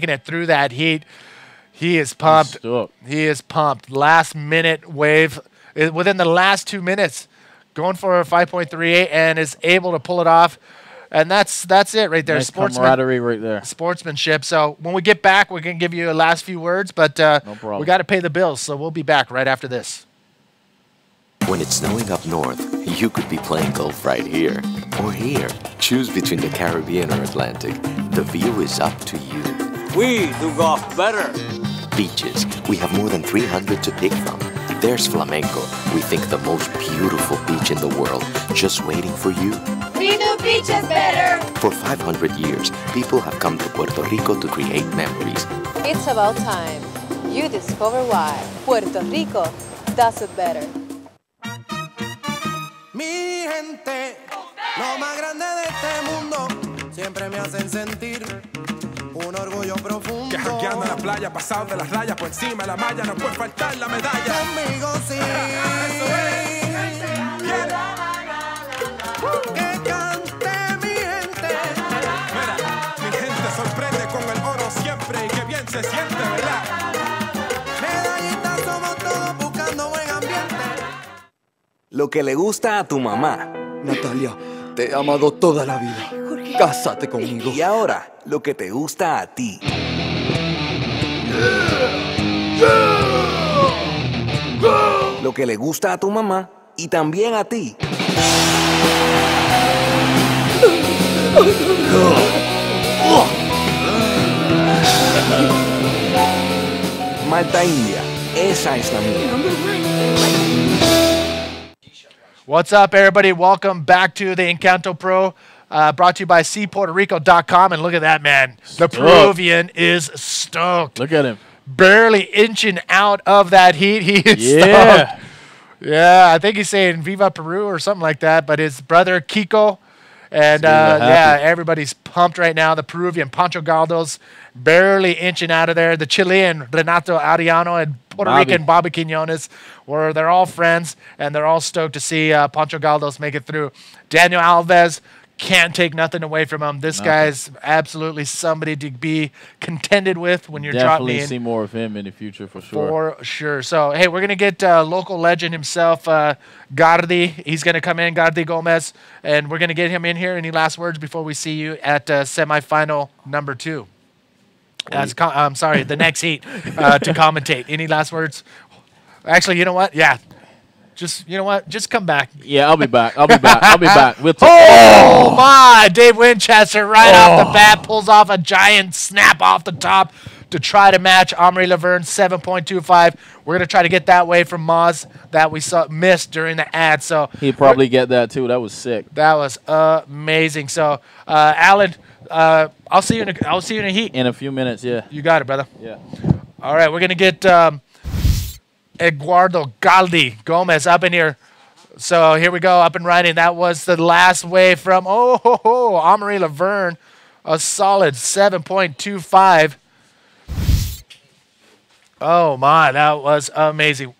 making it through that heat. He is pumped. He is pumped. Last minute wave within the last 2 minutes, going for a 5.38 and is able to pull it off. And that's it right there. Nice camaraderie right there. Sportsmanship. So when we get back, we're going to give you a last few words, but no problem. We got to pay the bills. So we'll be back right after this. When it's snowing up north, you could be playing golf right here or here. Choose between the Caribbean or Atlantic. The view is up to you. We do golf better. Beaches. We have more than 300 to pick from. There's Flamenco. We think the most beautiful beach in the world, just waiting for you. We do beaches better. For 500 years, people have come to Puerto Rico to create memories. It's about time you discover why Puerto Rico does it better. Mi gente, lo más grande de este mundo, siempre me hacen sentir un orgullo profundo. Que jangueando en la playa, pasado de las rayas, por encima de la malla, no puede faltar la medalla. Conmigo sí. Que cante mi gente. Mira, mi gente sorprende con el oro siempre y que bien se siente, ¿verdad? Medallitas somos todos buscando buen ambiente. Lo que le gusta a tu mamá. Natalia, te he amado toda la vida. Cásate conmigo. Y ahora, lo que te gusta a ti. Lo que le gusta a tu mamá y también a ti. Malta India, esa es la mía. What's up, everybody? Welcome back to the Encanto Pro, brought to you by SeaPuertoRico.com. And look at that, man. The Peruvian is stoked. Look at him. Barely inching out of that heat. He is stoked. Yeah, I think he's saying Viva Peru or something like that. But his brother, Kiko, and yeah, everybody's pumped right now. The Peruvian, Pancho Galdos, barely inching out of there. The Chilean, Renato Ariano, and Puerto Rican, Bobby Quinones, where they're all friends, and they're all stoked to see Pancho Galdos make it through. Daniel Alves, can't take nothing away from him. This guy's absolutely somebody to be contended with when you're dropping in. Definitely see more of him in the future for sure. For sure. So, hey, we're going to get local legend himself, Gardi. He's going to come in, Gardi Gomez, and we're going to get him in here. Any last words before we see you at semifinal number 2? I'm sorry, the next heat to commentate. Any last words? Actually, you know what? Yeah. Just, you know what? Just come back. Yeah, I'll be back. I'll be back. We'll oh, my. Dave Winchester right off the bat pulls off a giant snap off the top to try to match Omri Laverne, 7.25. We're going to try to get that way from Moz that we missed during the ad. So he'd probably get that, too. That was sick. That was amazing. So, Alan, I'll see you in a heat. In a few minutes, yeah. You got it, brother. Yeah. All right, we're going to get Eduardo Galdi Gomez up in here. So here we go, up and riding. That was the last wave from Omri Laverne, a solid 7.25. Oh my, that was amazing.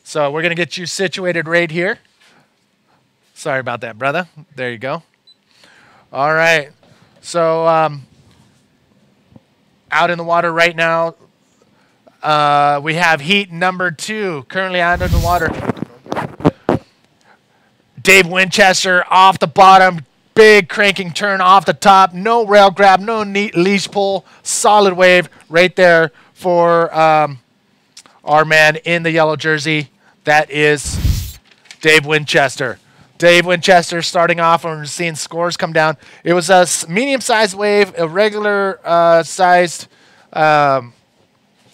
So we're gonna get you situated right here. Sorry about that, brother. There you go. All right. So out in the water right now, we have heat number 2 currently out in the water. Dave Winchester off the bottom, big cranking turn off the top, no rail grab, no neat leash pull, solid wave right there for our man in the yellow jersey. That is Dave Winchester. Dave Winchester starting off, and we're seeing scores come down. It was a medium-sized wave, a regular-sized, not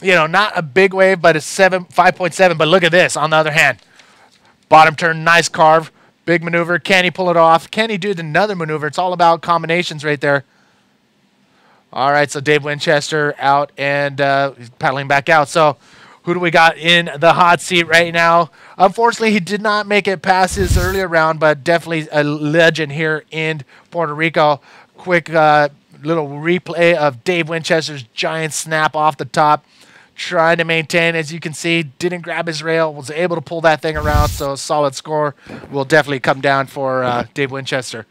a big wave, but it's 5.7. But look at this, on the other hand. Bottom turn, nice carve, big maneuver. Can he pull it off? Can he do another maneuver? It's all about combinations right there. All right, so Dave Winchester out and he's paddling back out. So who do we got in the hot seat right now? Unfortunately, he did not make it past his earlier round, but definitely a legend here in Puerto Rico. Quick little replay of Dave Winchester's giant snap off the top. Trying to maintain, as you can see, didn't grab his rail, was able to pull that thing around, so a solid score will definitely come down for Dave Winchester.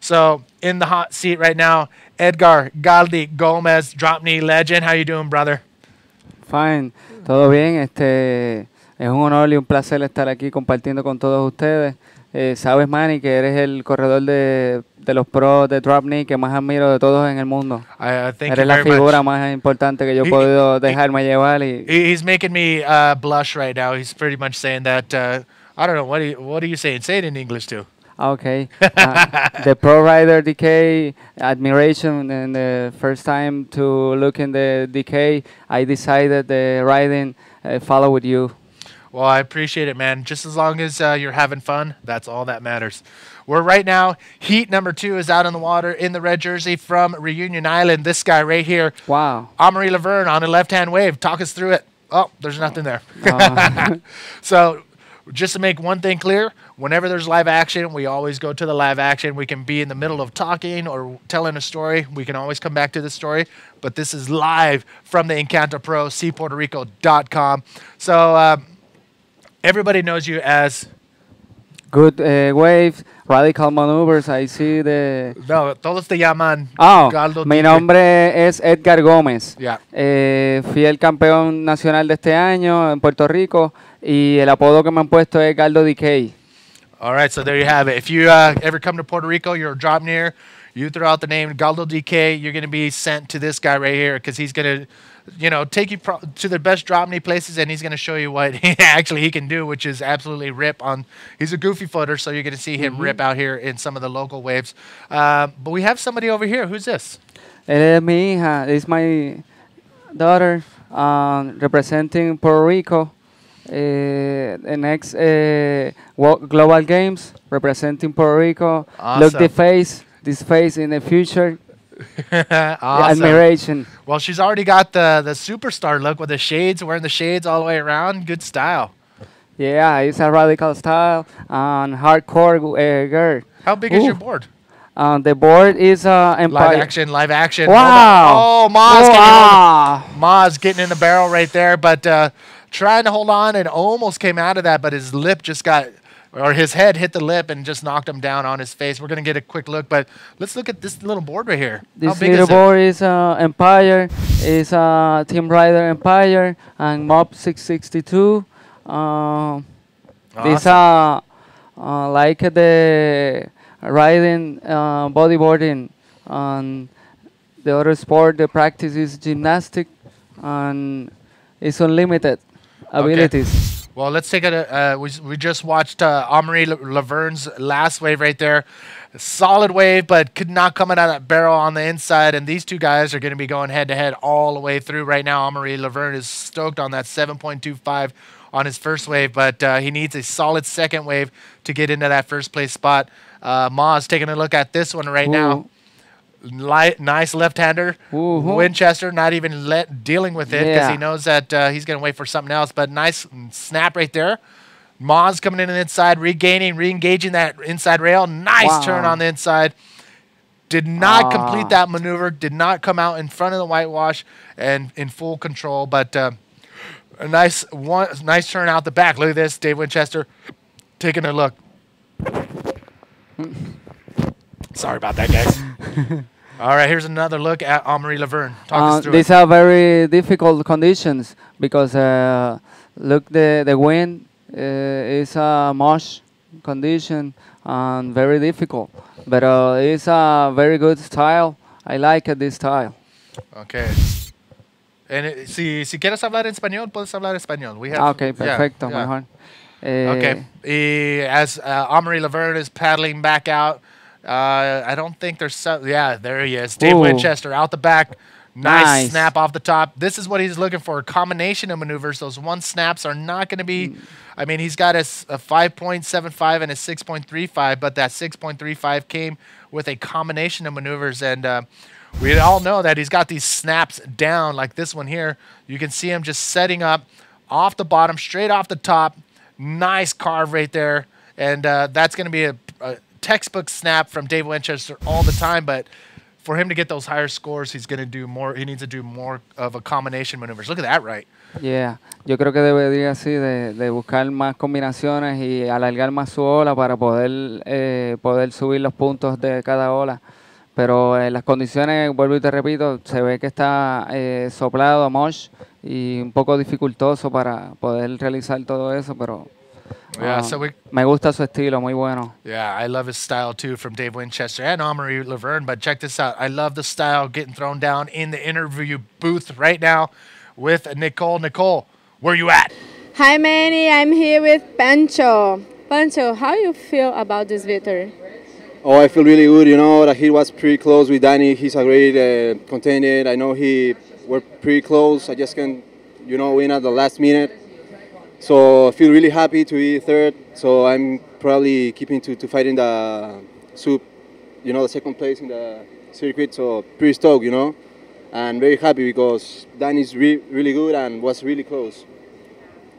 So in the hot seat right now, Edgar Galdi Gomez, drop knee legend. How you doing, brother? Fine, todo bien. Es un honor y un placer estar aquí compartiendo con todos ustedes. Sabes, Manny, que eres el corredor de los pros de drop knee que más admiro de todos en el mundo. Eres la figura más importante que yo he podido dejarme llevar. He's making me blush right now. He's pretty much saying that. I don't know. What are you saying? Say it in English too. Okay. The Pro Rider DK admiration, and the first time to look in the DK, I decided the riding follow with you. Well, I appreciate it, man. Just as long as you're having fun, that's all that matters. We're right now, heat number 2 is out in the water in the red jersey from Reunion Island. This guy right here. Wow. Amaury Laverne on a left-hand wave. Talk us through it. Oh, there's nothing there. So just to make one thing clear, whenever there's live action, we always go to the live action. We can be in the middle of talking or telling a story. We can always come back to the story. But this is live from the Encanto Pro, cpuertorico.com. So everybody knows you as... Good waves, radical maneuvers. I see the... No, todos te llaman Galdo. Mi nombre es Edgar Gómez. Yeah. Fui el campeón nacional de este año en Puerto Rico y el apodo que me han puesto es Galdo DK. All right, so there you have it. If you ever come to Puerto Rico, you're a drop near, you throw out the name Galdo DK, you're going to be sent to this guy right here because he's going to, you know, take you to the best drop knee places, and he's going to show you what he can do, which is absolutely rip on. He's a goofy footer, so you're going to see him rip out here in some of the local waves. But we have somebody over here. Who's this? Es mi hija. It's my daughter representing Puerto Rico. The next Global Games representing Puerto Rico. Awesome. Look this face in the future. Awesome. Admiration. Well, she's already got the superstar look with the shades, wearing the shades all the way around. Good style. Yeah, it's a radical style and hardcore girl. How big is your board? The board is Empire. Live action. Wow. Oh, Maz getting in the barrel right there, but trying to hold on and almost came out of that, but his lip just got... or his head hit the lip and just knocked him down on his face. We're going to get a quick look, but let's look at this little board right here. This little board is Empire, is Team Rider Empire, and Mob 662. Awesome. These are like the riding, bodyboarding, and the other sport, the practice is gymnastic, and it's unlimited abilities. Well, let's take a. We just watched Amaury Laverne's last wave right there. Solid wave, but could not come out of that barrel on the inside. And these two guys are going to be going head-to-head all the way through right now. Amaury Laverne is stoked on that 7.25 on his first wave, but he needs a solid second wave to get into that first place spot. Ma's taking a look at this one right now. Nice left-hander. Winchester not even dealing with it because he knows that he's going to wait for something else. But nice snap right there. Maz coming in the inside, re-engaging that inside rail. Nice turn on the inside. Did not complete that maneuver. Did not come out in front of the whitewash and in full control. But a nice turn out the back. Look at this, Dave Winchester taking a look. Sorry about that, guys. All right, here's another look at Amaury Laverne. Talk us through these are very difficult conditions because look, the wind is a marsh condition and very difficult. But it's a very good style. I like this style. Okay. And si quieres hablar en español, puedes hablar español. We have, okay, perfecto, mejor. Okay. As Amaury Laverne is paddling back out, I don't think there's... there he is. Dave Winchester out the back. Nice snap off the top. This is what he's looking for. A combination of maneuvers. Those one snaps are not going to be... I mean, he's got a 5.75 and a 6.35, but that 6.35 came with a combination of maneuvers. And we all know that he's got these snaps down like this one here. You can see him just setting up off the bottom, straight off the top. Nice carve right there. And that's going to be a textbook snap from Dave Winchester all the time, but for him to get those higher scores, he's going to do more. He needs to do more of a combination maneuvers. Look at that right. Yeah, yo creo que debería así de buscar más combinaciones y alargar más su ola para poder subir los puntos de cada ola. Pero las condiciones, vuelvo y te repito, se ve que está soplado, mosh, y un poco dificultoso para poder realizar todo eso, pero Yeah, me gusta su estilo, muy bueno. Yeah, I love his style too from Dave Winchester and Amory Laverne. But check this out. I love the style getting thrown down in the interview booth right now with Nicole. Nicole, where you at? Hi, Manny. I'm here with Pancho. Pancho, how you feel about this victory? Oh, I feel really good. You know, that he was pretty close with Danny. He's a great contender. I know we're pretty close. I just can, win at the last minute. So I feel really happy to be third. So I'm probably keeping to fight in the the second place in the circuit. So pretty stoked, and very happy because Danny's really good and was really close.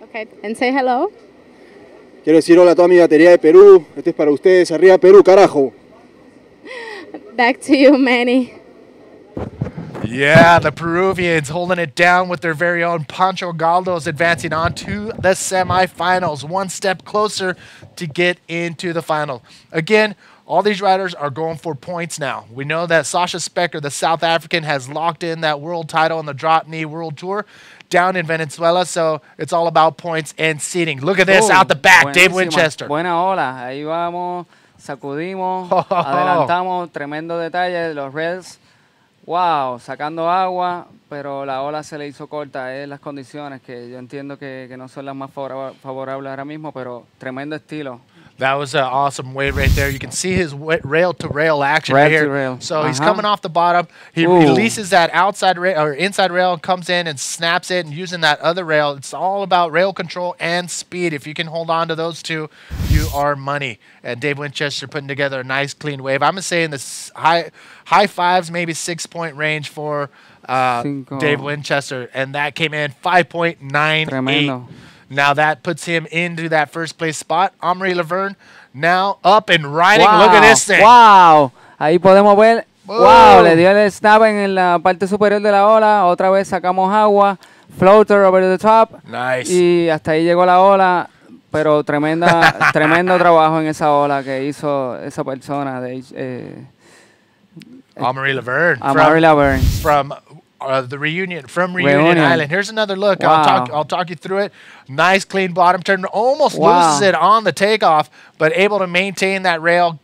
Okay, and say hello. Quiero decir hola a toda mi batería de Perú. Este es para ustedes. Arriba Perú, carajo. Back to you, Manny. Yeah, the Peruvians holding it down with their very own Pancho Galdos advancing on to the semifinals, one step closer to get into the final. Again, all these riders are going for points now. We know that Sasha Specker, the South African, has locked in that world title on the Drop Knee World Tour down in Venezuela, so it's all about points and seating. Look at this out the back, Dave Winchester. Buena ola, ahí vamos, sacudimos, adelantamos, tremendo detalle, los Reds. Wow, sacando agua, pero la ola se le hizo corta. Las condiciones que yo entiendo que no son las más favorables ahora mismo, pero tremendo estilo. That was an awesome wave right there. You can see his rail-to-rail action right here. Rail. So he's coming off the bottom. He releases that outside rail or inside rail, comes in and snaps it, and using that other rail. It's all about rail control and speed. If you can hold on to those two, you are money. And Dave Winchester putting together a nice, clean wave. I'm saying this high fives, maybe 6-point range for Dave Winchester, and that came in 5.98. Now that puts him into that first place spot. Amory Laverne now up and riding. Wow, look at this thing. Wow, ahí podemos ver. Wow, le dio el snap en la parte superior de la ola. Otra vez sacamos agua. Floater over the top. Nice. Y hasta ahí llegó la ola. Pero tremendo trabajo en esa ola que hizo esa persona. Amory Laverne. Amory Laverne. From the Reunion Island. Here's another look. Wow. I'll talk you through it. Nice clean bottom turn. Almost loses it on the takeoff, but able to maintain that rail,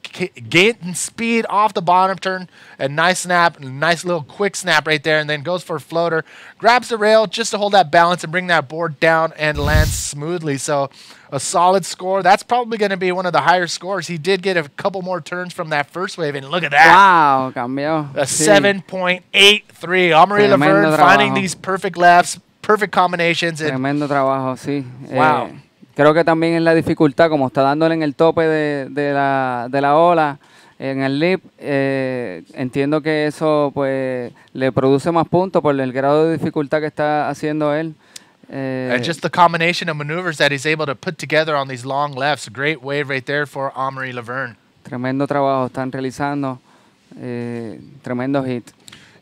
getting speed off the bottom turn. A nice snap, nice little quick snap right there, and then goes for a floater. Grabs the rail just to hold that balance and bring that board down and lands smoothly. So a solid score. That's probably going to be one of the higher scores. He did get a couple more turns from that first wave, and look at that. Wow, cambió. A 7.83. Amory Laverne finding these perfect lefts, perfect combinations. Tremendo trabajo, sí. Wow. Creo que también en la dificultad, como está dándole en el tope de la ola, en el lip, entiendo que eso pues le produce más puntos por el grado de dificultad que está haciendo él. And just the combination of maneuvers that he's able to put together on these long lefts. Great wave right there for Amory Laverne. Tremendo trabajo están realizando. Tremendo hit.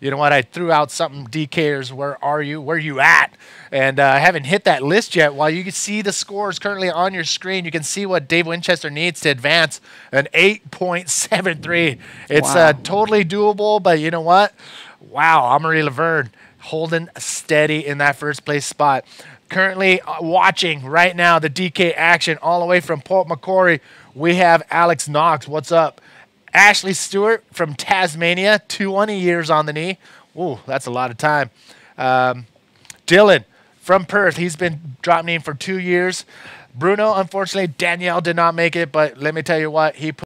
You know what? I threw out something, DKers. Where are you? Where you at? And I haven't hit that list yet. While you can see the scores currently on your screen, you can see what Dave Winchester needs to advance an 8.73. It's totally doable, but you know what? Wow, Amory Laverne holding steady in that first place spot. Currently watching right now the DK action all the way from Port Macquarie. We have Alex Knox. What's up? Ashley Stewart from Tasmania, 20 years on the knee. Ooh, that's a lot of time. Dylan from Perth. He's been drop kneeing for 2 years. Bruno, unfortunately, Danielle did not make it, but let me tell you what, he put